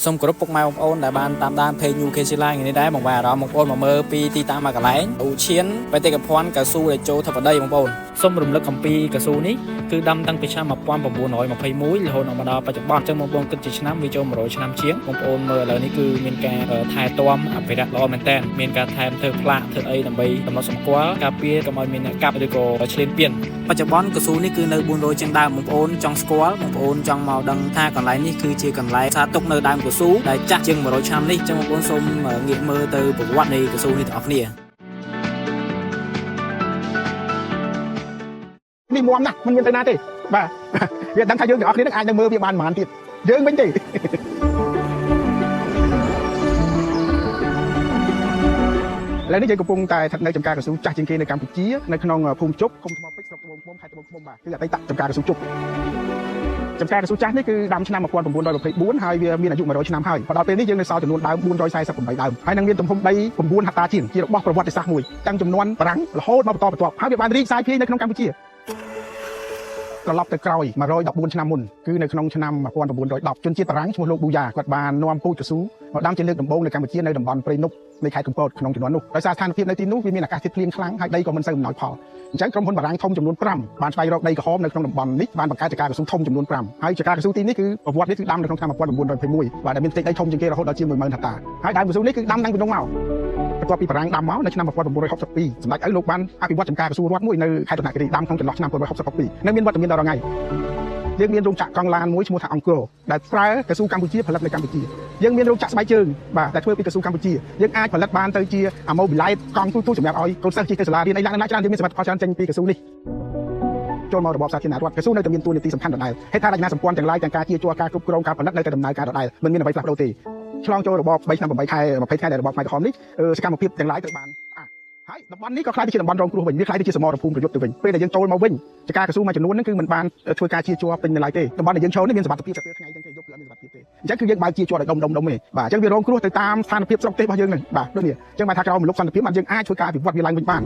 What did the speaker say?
សូមគោរពពុកម៉ែបងប្អូនដែលបានតាមដានเพจ New Case Line នេះដែរមកបាទអារម្មណ៍បងប្អូនមកមើលពីទីតាំងមកកន្លែងឧឈានបេតិកភណ្ឌកៅស៊ូដែលចូលធម្មដីបងប្អូនសូមរំលឹកអំពីកៅស៊ូនេះគឺដាំតាំងពីឆ្នាំ1921រហូតដល់មកដល់បច្ចុប្បន្នអញ្ចឹងបងប្អូនគិតជាឆ្នាំវាចូល100ឆ្នាំជាងបងប្អូនមើលឥឡូវនេះគឺមានការថែទាំអភិរក្សល្អមែនតើមានការថែមធ្វើផ្លាកធ្វើអីដើម្បីកំណត់សម្គាល់ការពារកុំឲ្យមានអ្នកកាប់ឬក៏ឈ្លានពានបច្ចុប្បន្នកៅស៊ូនេះគឺនៅ400ជាងដើមបងប្អូនចង់ស្គាល់បងប្អូនចង់មកដឹងថាកន្លែងនេះគឺជាកន្លែងថាទុកនៅដើមកៅស៊ូដែលចាស់ជាង100ឆ្នាំនេះចឹងបងប្អូនសូមងាកមើលទៅប្រវត្តិនៃកៅស៊ូនេះទាំងអស់គ្នានេះមុំណាស់មិនមានទៅណាទេបាទវាដឹងថាយើងទាំងអស់គ្នានឹងអាចនឹងមើលវាបានប៉ុន្មានទៀតយើងវិញទេឥឡូវនេះយើងកំពុងតែស្ថិតនៅចំការកៅស៊ូចាស់ជាងគេនៅកម្ពុជានៅក្នុងភូមិជប់ឃុំថ្មពេជ្រស្រុកត្បូងឃ្មុំខេត្តត្បូងឃ្មុំបាទគឺអតីតចំការកៅស៊ូជប់ចំការកៅស៊ូចាស់នេះគឺដាំឆ្នាំ1924ហើយវាមានអាយុ100ឆ្នាំហើយដល់ពេលនេះយើងនៅសល់ចំនួនដើម448ដើមហើយនឹងមានទំហំដី9ហិកតាជាងជារបស់ប្រវត្តិសាស្ត្រមួយទាំងចំនួនបារាំងរហូតមកបន្តបន្ទាប់ហើយវាបានរីកសាយភាយនៅក្នុងកម្ពុជាត្រឡប់ទៅក្រោយ114ឆ្នាំមុនគឺនៅក្នុងឆ្នាំ1910ជនជាតិបារាំងឈ្មោះលោកប៊ូយ៉ាគាត់បាននាំពូជកៅស៊ូមកដាំជាលើកដំបូងនៅកម្ពុជានៅតំបន់ព្រៃនប់នៃខេត្តកំពតក្នុងចំនួននោះដោយសារស្ថានភាពនៅទីនោះវាមានអាកាសធាតុភ្លៀងខ្លាំងហើយដីក៏មិនសូវអំណោយផលអញ្ចឹងក្រុមហ៊ុនបារាំងធំចំនួន5បានស្វែងរកដីក្រហមនៅក្នុងតំបន់នេះបានបង្កើតចការកៅស៊ូធំចំនួន5ហើយចការកៅស៊ូទីនេះគឺប្រវត្តិនេះគឺដាំនៅក្នុងឆ្នាំ1921បាទដែលមានផ្ទៃដីធំជាងគេរហូតដល់ជាង10000ហិកតាហើយដើមកៅស៊ូនេះគឺដាំតាំងពីនោះមកបន្ទាប់ពីបារាំងដាំមកនៅឆ្នាំ1962សម្ដេចឪលោកបានអភិវឌ្ឍចំការកៅស៊ូរដ្ឋមួយនៅខេត្តរតនគិរីដាំក្នុងចន្លោះឆ្នាំ1962នៅមានវត្តមានដល់ថ្ងៃយើងមានរោងចក្រកង់ឡានមួយឈ្មោះថាអង្គរដែលប្រើកៅស៊ូកម្ពុជាផលិតនៅកម្ពុជាយើងមានរោងចក្រស្បែកជើងបាទដែលធ្វើពីកៅស៊ូកម្ពុជាយើងអាចផលិតបានទៅជាអាម៉ូប៊ីឡែតកង់ទូសម្រាប់ឲ្យកូនសិស្សជិះទៅសាលារៀនអីឡើងច្រើនយើងមានសមត្ថផលច្រើនចេញពីកៅស៊ូនេះចូលមករបបសាធារណរដ្ឋកៅស៊ូនៅតែមានតួនាទីសំខាន់ដដែលហេដ្ឋារចនាសម្ព័ន្ធទាំងឡាយទាំងការជាជួរការគ្រប់គ្រងការផលិតនៅតែដំណើរការដដែលមិនមានអ្វីផ្លាស់ប្ដូរទេឆ្លងចូលរបប3ឆ្នាំ8ខែ20ខែដែលរបបខ្មែរក្រហមនេះសកម្មភាពទាំងឡាយត្រូវបានហើយតំបន់នេះក៏ខ្លាយទៅជាតំបន់រងគ្រោះវិញវាខ្លាយទៅជាសមរភូមិប្រយុទ្ធទៅវិញពេលដែលយើងចូលមកវិញចការកៅស៊ូមួយចំនួនហ្នឹងគឺមិនបានធ្វើការជាជួរពេញនៅឡើយទេតំបន់ដែលយើងចូលនេះមានសុវត្ថិភាពតែពេលថ្ងៃចឹងគេយកគឺអត់មានសុវត្ថិភាពទេអញ្ចឹងគឺយើងបើកជាជួរដោយដុំទេបាទអញ្ចឹងវារងគ្រោះទៅតាមស្ថានភាពស្រុកទេសរបស់យើងហ្នឹងបាទដូចនេះអញ្ចឹងមកថាក្រោមមលុបសន្តិភាពបានយើងអាចធ្វើការអភិវឌ្ឍវាឡើងវិញបាន